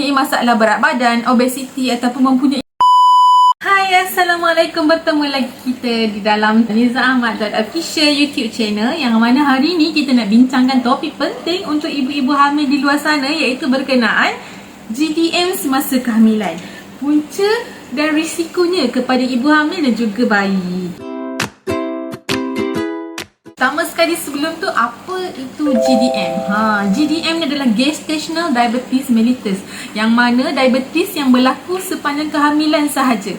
mempunyai masalah berat badan, obesiti ataupun mempunyai... Hai, Assalamualaikum. Bertemu lagi kita di dalam Niza Ahmad Official YouTube channel, yang mana hari ni kita nak bincangkan topik penting untuk ibu-ibu hamil di luar sana, iaitu berkenaan GDM semasa kehamilan, punca dan risikonya kepada ibu hamil dan juga bayi. Pertama sekali sebelum tu, apa itu GDM? GDM ni adalah Gestational Diabetes Mellitus, yang mana diabetes yang berlaku sepanjang kehamilan sahaja.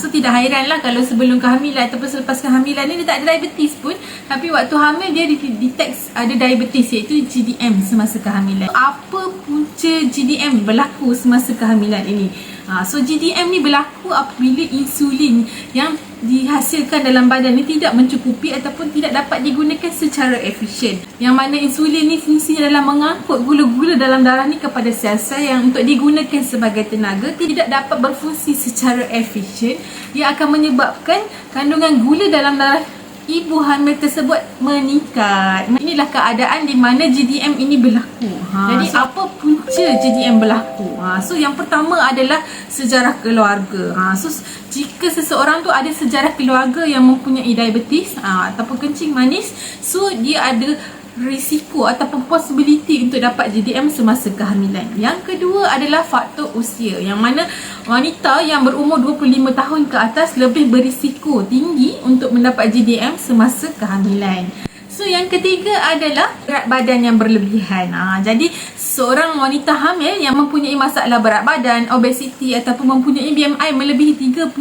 So tidak hairanlah kalau sebelum kehamilan ataupun selepas kehamilan ni dia tak ada diabetes pun, tapi waktu hamil dia detect ada diabetes, iaitu GDM semasa kehamilan. Apa punca GDM berlaku semasa kehamilan ini? So GDM ni berlaku apabila insulin yang dihasilkan dalam badan ni tidak mencukupi ataupun tidak dapat digunakan secara efisien. Yang mana insulin ni fungsinya adalah mengangkut gula-gula dalam darah ni kepada sel-sel yang untuk digunakan sebagai tenaga tidak dapat berfungsi secara efisien. Ia akan menyebabkan kandungan gula dalam darah ibu hamil tersebut meningkat. Inilah keadaan di mana GDM ini berlaku. Jadi apa punca GDM berlaku? So yang pertama adalah sejarah keluarga. So jika seseorang tu ada sejarah keluarga yang mempunyai diabetes ataupun kencing manis, so dia ada risiko ataupun possibility untuk dapat GDM semasa kehamilan. Yang kedua adalah faktor usia, yang mana wanita yang berumur 25 tahun ke atas lebih berisiko tinggi untuk mendapat GDM semasa kehamilan. So yang ketiga adalah berat badan yang berlebihan. Jadi seorang wanita hamil yang mempunyai masalah berat badan, obesiti ataupun mempunyai BMI melebihi 30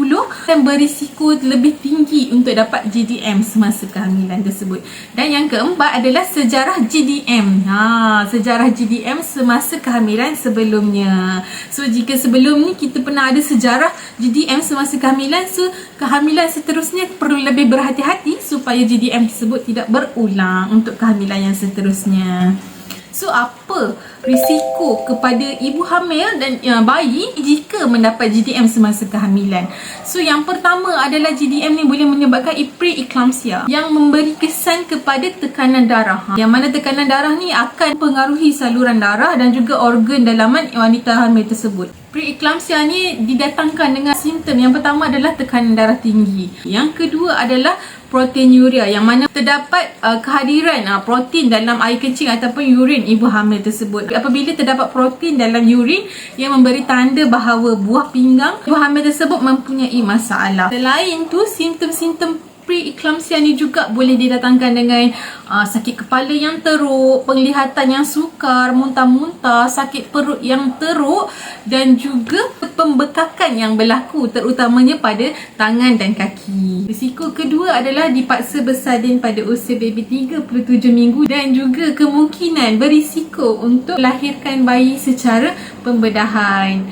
dan berisiko lebih tinggi untuk dapat GDM semasa kehamilan tersebut. Dan yang keempat adalah sejarah GDM. Sejarah GDM semasa kehamilan sebelumnya. So jika sebelum ni kita pernah ada sejarah GDM semasa kehamilan, so kehamilan seterusnya perlu lebih berhati-hati supaya GDM tersebut tidak berulang untuk kehamilan yang seterusnya. So apa risiko kepada ibu hamil dan bayi jika mendapat GDM semasa kehamilan? So yang pertama adalah GDM ni boleh menyebabkan preeclampsia yang memberi kesan kepada tekanan darah. Yang mana tekanan darah ni akan mempengaruhi saluran darah dan juga organ dalaman wanita hamil tersebut. Preeclampsia ni didatangkan dengan simptom. Yang pertama adalah tekanan darah tinggi. Yang kedua adalah proteinuria, yang mana terdapat kehadiran protein dalam air kencing ataupun urin ibu hamil tersebut. Apabila terdapat protein dalam urin yang memberi tanda bahawa buah pinggang ibu hamil tersebut mempunyai masalah. Selain tu, simptom-simptom preeclampsia ni juga boleh didatangkan dengan sakit kepala yang teruk, penglihatan yang sukar, muntah-muntah, sakit perut yang teruk dan juga pembekakan yang berlaku terutamanya pada tangan dan kaki. Risiko kedua adalah dipaksa bersalin pada usia baby 37 minggu dan juga kemungkinan berisiko untuk melahirkan bayi secara pembedahan.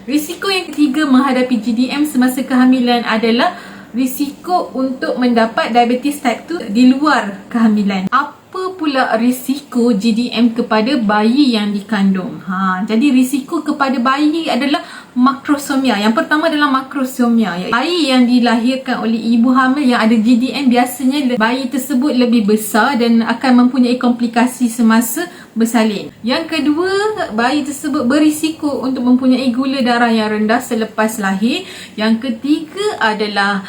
Risiko yang ketiga menghadapi GDM semasa kehamilan adalah risiko untuk mendapat diabetes type 2 di luar kehamilan. Apa pula risiko GDM kepada bayi yang dikandung? Jadi risiko kepada bayi adalah makrosomia. Yang pertama adalah makrosomia. Bayi yang dilahirkan oleh ibu hamil yang ada GDM, biasanya bayi tersebut lebih besar dan akan mempunyai komplikasi semasa bersalin. Yang kedua, bayi tersebut berisiko untuk mempunyai gula darah yang rendah selepas lahir. Yang ketiga adalah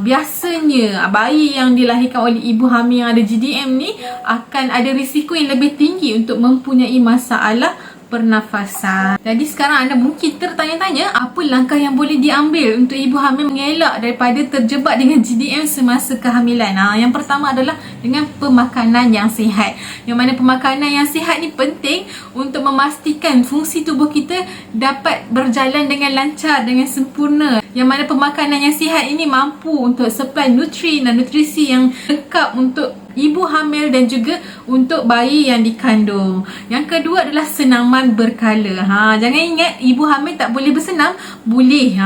biasanya bayi yang dilahirkan oleh ibu hamil yang ada GDM ni akan ada risiko yang lebih tinggi untuk mempunyai masalah pernafasan. Jadi sekarang anda mungkin tertanya-tanya, apa langkah yang boleh diambil untuk ibu hamil mengelak daripada terjebak dengan GDM semasa kehamilan? Yang pertama adalah dengan pemakanan yang sihat. Yang mana pemakanan yang sihat ni penting untuk memastikan fungsi tubuh kita dapat berjalan dengan lancar, dengan sempurna. Yang mana pemakanan yang sihat ini mampu untuk supply nutrien dan nutrisi yang lengkap untuk ibu hamil dan juga untuk bayi yang dikandung. Yang kedua adalah senaman berkala. Jangan ingat ibu hamil tak boleh bersenam. Boleh.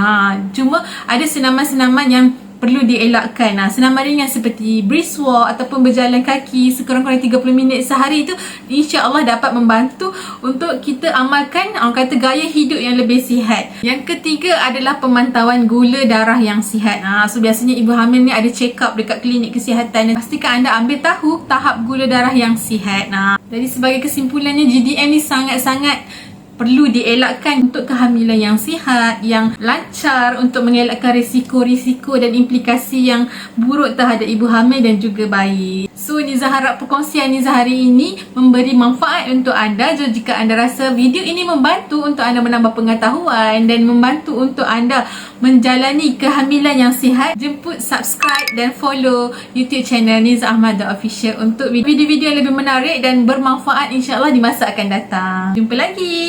Cuma ada senaman-senaman yang perlu dielakkan. Senaman ringan seperti brisk walk ataupun berjalan kaki sekurang-kurangnya 30 minit sehari itu insya-Allah dapat membantu untuk kita amalkan kata gaya hidup yang lebih sihat. Yang ketiga adalah pemantauan gula darah yang sihat. So biasanya ibu hamil ni ada check up dekat klinik kesihatan. Pastikan anda ambil tahu tahap gula darah yang sihat. Jadi sebagai kesimpulannya, GDM ni sangat-sangat perlu dielakkan untuk kehamilan yang sihat, yang lancar, untuk mengelakkan risiko-risiko dan implikasi yang buruk terhadap ibu hamil dan juga bayi. So Niza harap perkongsian Niza hari ini memberi manfaat untuk anda. Jadi jika anda rasa video ini membantu untuk anda menambah pengetahuan dan membantu untuk anda menjalani kehamilan yang sihat, jemput subscribe dan follow YouTube channel Niza Ahmad Official untuk video-video yang lebih menarik dan bermanfaat insyaAllah di masa akan datang. Jumpa lagi.